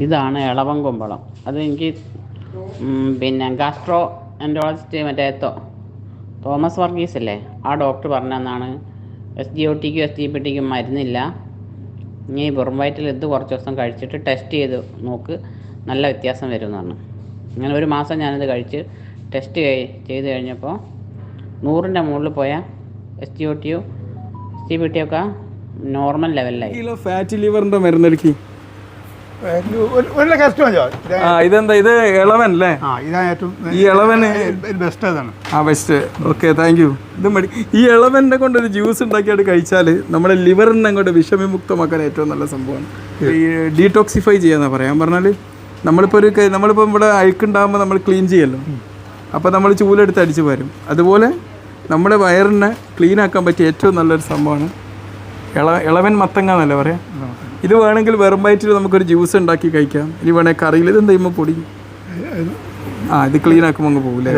ഇതാണ് ഇളവൻ കുമ്പളം. അത് എനിക്ക് പിന്നെ ഗാസ്ട്രോ എൻട്രോളജിസ്റ്റ് മറ്റേ തോമസ് വർഗീസ് അല്ലേ, ആ ഡോക്ടർ പറഞ്ഞതെന്നാണ്. SGOTക്കും SGPTക്കും മരുന്നില്ല, ഇനി വെറും വയറ്റിൽ ഇത് കുറച്ച് ദിവസം കഴിച്ചിട്ട് ടെസ്റ്റ് ചെയ്ത് നോക്ക്, നല്ല വ്യത്യാസം വരുമെന്ന് പറഞ്ഞു. അങ്ങനെ ഒരു മാസം ഞാനിത് കഴിച്ച് ടെസ്റ്റ് ചെയ്ത് കഴിഞ്ഞപ്പോൾ 100ൻ്റെ മുകളിൽ പോയ SGOTയും SGPTയും ഒക്കെ നോർമൽ ലെവലിലായി. കിലോ ഫാറ്റി ലിവറിൻ്റെ മരുന്നടിക്ക് ഇതെന്താ, ഇത് ഇളവൻ അല്ലേ? ഈ ഇളവൻ ബെസ്റ്റ്. Okay, thank you. ഇത് ഈ ഇളവനെ കൊണ്ടൊരു ജ്യൂസ് ഉണ്ടാക്കിയിട്ട് കഴിച്ചാൽ നമ്മുടെ ലിവറിനെ അങ്ങോട്ട് വിഷമമുക്തമാക്കാൻ ഏറ്റവും നല്ല സംഭവമാണ്. ഈ ഡീടോക്സിഫൈ ചെയ്യാന്നാ പറയാൻ പറഞ്ഞാൽ, നമ്മളിപ്പോൾ ഇവിടെ അഴുക്കുണ്ടാകുമ്പോൾ നമ്മൾ ക്ലീൻ ചെയ്യല്ലോ, അപ്പോൾ നമ്മൾ ചൂലെടുത്ത് അടിച്ച് വരും. അതുപോലെ നമ്മുടെ വയറിനെ ക്ലീൻ ആക്കാൻ പറ്റിയ ഏറ്റവും നല്ലൊരു സംഭവമാണ് ഇളവൻ മത്തങ്ങ എന്നല്ലേ പറയാം. ഇത് വേണമെങ്കിൽ വെറും വയറ്റിൽ നമുക്കൊരു ജ്യൂസ് ഉണ്ടാക്കി കഴിക്കാം. ഇനി വേണേൽ കറിയിൽ ഇത് എന്തെയ്യുമ്പോൾ പൊടി ഇത് ക്ലീൻ ആക്കുമ്പോൾ അങ്ങ് പോകില്ലേ?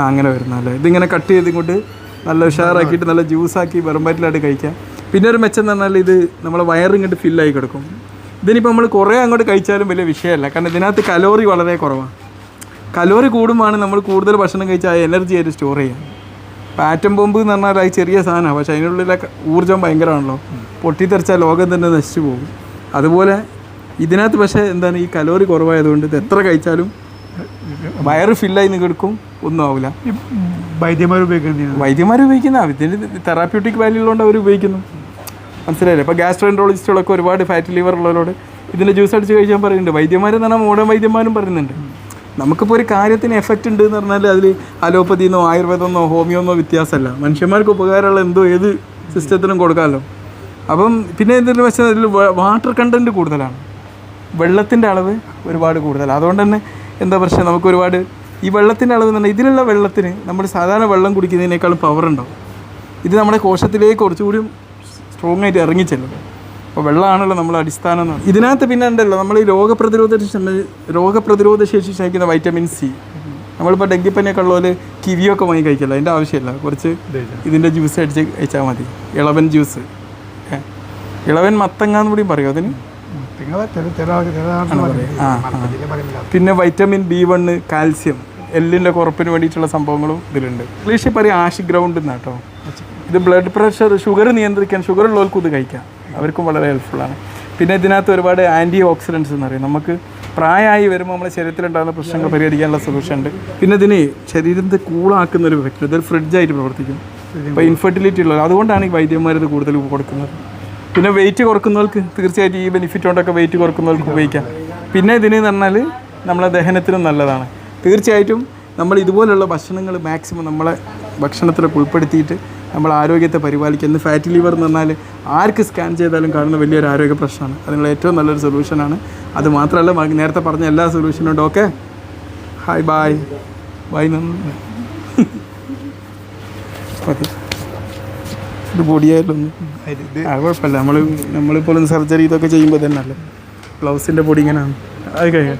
അങ്ങനെ വരുന്നല്ലേ. ഇതിങ്ങനെ കട്ട് ചെയ്ത് ഇങ്ങോട്ട് നല്ല ഉഷാറാക്കിയിട്ട് നല്ല ജ്യൂസാക്കി വെറും വയറ്റിലായിട്ട് കഴിക്കാം. പിന്നെ ഒരു മെച്ചം എന്ന് പറഞ്ഞാൽ ഇത് നമ്മളെ വയറിങ്ങോട്ട് ഫില്ലായി കിടക്കും. ഇതിനിപ്പോൾ നമ്മൾ കുറേ അങ്ങോട്ട് കഴിച്ചാലും വലിയ വിഷയമല്ല, കാരണം ഇതിനകത്ത് കലോറി വളരെ കുറവാണ്. കലോറി കൂടുമ്പോൾ നമ്മൾ കൂടുതൽ ഭക്ഷണം കഴിച്ചാൽ ആ എനർജി ആയിട്ട് സ്റ്റോർ ചെയ്യാം. ആറ്റം ബോംബ് എന്ന് പറഞ്ഞാൽ അത് ചെറിയ സാധനമാണ്, പക്ഷേ അതിനുള്ളിലെ ഊർജ്ജം ഭയങ്കരമാണല്ലോ. പൊട്ടിത്തെറിച്ചാൽ ലോകം തന്നെ നശിച്ചു പോകും. അതുപോലെ ഇതിനകത്ത് പക്ഷേ എന്താണ്, ഈ കലോറി കുറവായതുകൊണ്ട് ഇത് എത്ര കഴിച്ചാലും വയറ് ഫില്ലായി കിടക്കും, ഒന്നും ആവില്ല. വൈദ്യന്മാർ ഉപയോഗിക്കുന്ന ഇതിന് തെറാപ്യൂട്ടിക് വാല്യൂ ഉള്ളതുകൊണ്ട് അവർ ഉപയോഗിക്കുന്നു. മനസ്സിലായില്ലേ? ഇപ്പോൾ ഗാസ്ട്രോഎൻട്രോളജിസ്റ്റുകളൊക്കെ ഒരുപാട് ഫാറ്റി ലിവർ ഉള്ളവരോട് ഇതിൻ്റെ ജ്യൂസ് അടിച്ച് കഴിക്കാൻ പറയുന്നുണ്ട്. വൈദ്യന്മാരെന്ന് പറഞ്ഞാൽ മോഡേൺ വൈദ്യന്മാരും പറയുന്നുണ്ട്. നമുക്കിപ്പോൾ ഒരു കാര്യത്തിന് എഫക്റ്റ് ഉണ്ട് എന്ന് പറഞ്ഞാൽ അതിൽ അലോപ്പതിന്നോ ആയുർവേദമെന്നോ ഹോമിയോന്നോ വ്യത്യാസമല്ല. മനുഷ്യന്മാർക്ക് ഉപകാരമുള്ള ഏത് സിസ്റ്റത്തിനും കൊടുക്കാമല്ലോ. അപ്പം പിന്നെ എന്തെങ്കിലും വെച്ചാൽ അതിൽ വാട്ടർ കണ്ടൻറ്റ് കൂടുതലാണ്, വെള്ളത്തിൻ്റെ അളവ് ഒരുപാട് കൂടുതലാണ്. അതുകൊണ്ട് തന്നെ എന്താ പ്രശ്നം, നമുക്ക് ഒരുപാട് ഈ വെള്ളത്തിൻ്റെ അളവ് എന്ന് പറഞ്ഞാൽ ഇതിലുള്ള വെള്ളത്തിന് നമ്മൾ സാധാരണ വെള്ളം കുടിക്കുന്നതിനേക്കാളും പവർ ഉണ്ടാവും. ഇത് നമ്മുടെ കോശത്തിലേക്ക് കുറച്ചുകൂടി സ്ട്രോങ് ആയിട്ട് ഇറങ്ങിച്ചെല്ലും. അപ്പോൾ വെള്ളമാണല്ലോ നമ്മൾ അടിസ്ഥാനം എന്ന്. ഇതിനകത്ത് പിന്നെ ഉണ്ടല്ലോ നമ്മൾ ഈ രോഗപ്രതിരോധ ശേഷി ക്ഷയിക്കുന്ന വൈറ്റമിൻ സി. നമ്മളിപ്പോൾ ഡെങ്കിപ്പനിയൊക്കെ ഉള്ളവർ കിവിയൊക്കെ വാങ്ങി കഴിക്കില്ല, അതിൻ്റെ ആവശ്യമില്ല. കുറച്ച് ഇതിൻ്റെ ജ്യൂസ് അടിച്ച് കഴിച്ചാൽ മതി. ഇളവൻ ജ്യൂസ്, ഇളവൻ മത്തങ്ങ എന്ന് കൂടിയും പറയും അതിന്. പിന്നെ വൈറ്റമിൻ B1, കാൽസ്യം, എല്ലിൻ്റെ കുറപ്പിന് വേണ്ടിയിട്ടുള്ള സംഭവങ്ങളും ഇതിലുണ്ട്. ഇംഗ്ലീഷിൽ പറയും ആഷ് ഗ്രൗണ്ട് എന്നാട്ടോ. ഇത് ബ്ലഡ് പ്രഷർ, ഷുഗർ നിയന്ത്രിക്കാൻ, ഷുഗർ ഉള്ളവർക്കും ഇത് കഴിക്കാം, അവർക്കും വളരെ ഹെൽപ്ഫുള്ളാണ്. പിന്നെ ഇതിനകത്ത് ഒരുപാട് ആൻറ്റി ഓക്സിഡൻസ് എന്ന് പറയും. നമുക്ക് പ്രായമായി വരുമ്പോൾ നമ്മുടെ ശരീരത്തിലുണ്ടാകുന്ന പ്രശ്നങ്ങൾ പരിഹരിക്കാനുള്ള സൊല്യൂഷൻ ഉണ്ട്. പിന്നെ ഇതിന് ശരീരത്തെ കൂളാക്കുന്ന ഒരു എഫക്റ്റ്, ഇതൊരു ഫ്രിഡ്ജായിട്ട് പ്രവർത്തിക്കും. ഇപ്പോൾ ഇൻഫെർട്ടിലിറ്റി ഉള്ളത്, അതുകൊണ്ടാണ് ഈ വൈദ്യന്മാർ ഇത് കൂടുതൽ കൊടുക്കുന്നത്. പിന്നെ വെയിറ്റ് കുറക്കുന്നവർക്ക് തീർച്ചയായിട്ടും ഈ ബെനിഫിറ്റ് കൊണ്ടൊക്കെ വെയിറ്റ് കുറക്കുന്നവർക്ക് ഉപയോഗിക്കാം. പിന്നെ ഇതിന് പറഞ്ഞാൽ നമ്മളെ ദഹനത്തിനും നല്ലതാണ്. തീർച്ചയായിട്ടും നമ്മൾ ഇതുപോലുള്ള ഭക്ഷണങ്ങൾ മാക്സിമം നമ്മളെ ഭക്ഷണത്തിലൊക്കെ ഉൾപ്പെടുത്തിയിട്ട് നമ്മൾ ആരോഗ്യത്തെ പരിപാലിക്കുക. ഇന്ന് ഫാറ്റി ലിവർ എന്ന് പറഞ്ഞാൽ ആർക്ക് സ്കാൻ ചെയ്താലും കാണുന്ന വലിയൊരു ആരോഗ്യ പ്രശ്നമാണ്. അതിനുള്ള ഏറ്റവും നല്ലൊരു സൊല്യൂഷനാണ്. അത് മാത്രമല്ല നേരത്തെ പറഞ്ഞ എല്ലാ സൊല്യൂഷനും ഉണ്ട്. Okay, hi, bye bye. ഇത് പൊടിയായിട്ടൊന്നും കുഴപ്പമില്ല. നമ്മളിപ്പോൾ സർജറി ഇതൊക്കെ ചെയ്യുമ്പോൾ തന്നെ അല്ലേ, ഗ്ലൗസിൻ്റെ പൊടി ഇങ്ങനെയാണ് അത് കഴിയാം.